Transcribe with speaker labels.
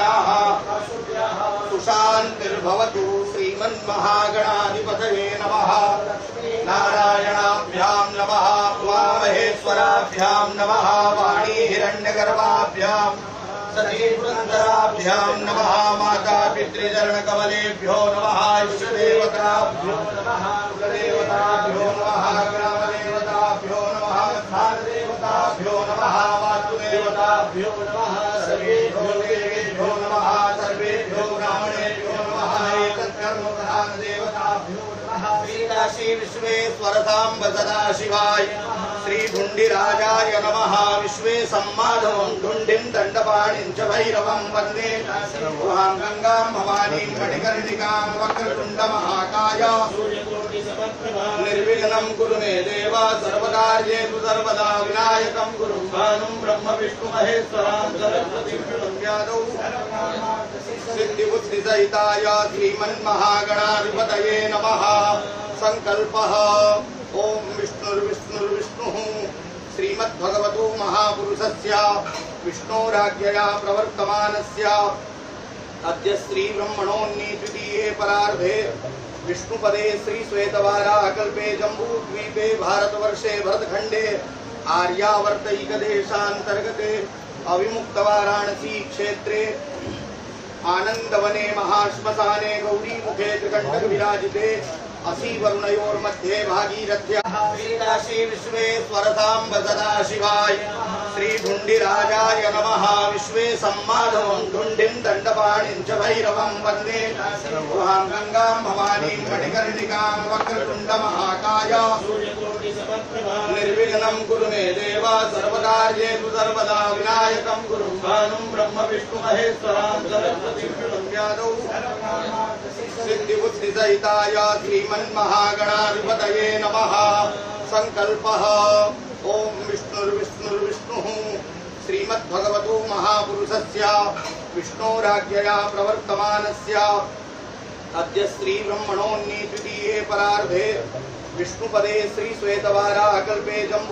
Speaker 1: शुद्ध्याः सुशान्तिर्भवतु। श्रीमन्महागणाधिपतये नमः। नारायणाभ्यां नमः। उमामहेश्वराभ्यां नमः। वाणी हिरण्यगर्भाभ्यां सतीपुरन्दराभ्यां नमः। माता पितृचरणकमलेभ्यो नमः। इष्टदेवताभ्यो नमः। कुलदेवताभ्यो नमः। ग्रामदेवताभ्यो नमः। स्थानदेवताभ्यो नमः। वास्तुदेवताभ्यो नमः। सर्वेभ्यो देवेभ्यो नमः। सर्वेभ्यो ब्राह्मणेभ्यो नमः। एतत्कर्मप्रधानदेवताभ्यो नमः। श्रीकाशी विश्वेश्वर साम्ब सदाशिवाय श्री ढुण्डिराजाय नमः। विश्वे सम्माधवं ढुण्डिं दण्डपाणिं च भैरवं वन्दे। गुहां गंगां भवानीं मणिकर्णिकां वक्रतुण्डमहाकाय निर्विघ्नं कुरु मे देव। सर्वकार्येषु सर्वदा विनायकं गुरुं भानुं ब्रह्म विष्णु महेश्वरां सरस्वतीं व्यादौ सिद्धिबुद्धिसहिताय श्रीमन्महागणाधिपतये नमः। संकल्पः ओम विष्णुर्विष्णुर्विष्णुः श्रीमद्भगवतो महापुरुषस्य विष्णोराज्ञया प्रवर्तमानस्य अद्य श्री ब्रह्मणोन्नी द्वितीये परार्धे विष्णुपदे श्री श्वेतवाराहकल्पे जम्बूद्वीपे भारतवर्षे भरतखण्डे आर्यावर्तैकदेशान्तर्गते अविमुक्तवाराणसी क्षेत्रे आनंदवने महाश्मशाने गौरीमुखे त्रिकण्टक विराजिते असि वरुणयोर्मध्ये भागीरथ्याः श्रीकाशी विश्वेश्वर साम्ब सदाशिवाय श्री ढुण्डिराजाय नमः। विश्वे सम्माधवं ढुण्डिं दण्डपाणिं च भैरवं वन्दे। गुहां गंगां भवानीं मणिकर्णिकां वक्रतुण्डमहाकाय निर्विघ्नं कुरु मे देव। सर्वकार्येषु सर्वदा विनायकं गुरुं भानुं ब्रह्म विष्णु महेश्वरां सरस्वतीं व्यादौ सिद्धिबुद्धिसहिताय श्रीमन्महागणाधिपतये नमः। संकल्पः ओम विष्णुर्विष्णुर्विष्णुः श्रीमद्भगवतो महापुरुषस्य विष्णोराज्ञया प्रवर्तमानस्य अद्य श्री ब्रह्मणोन्नी द्वितीये परार्धे विष्णुपदे श्री श्वेतवाराहकल्पे जम्बू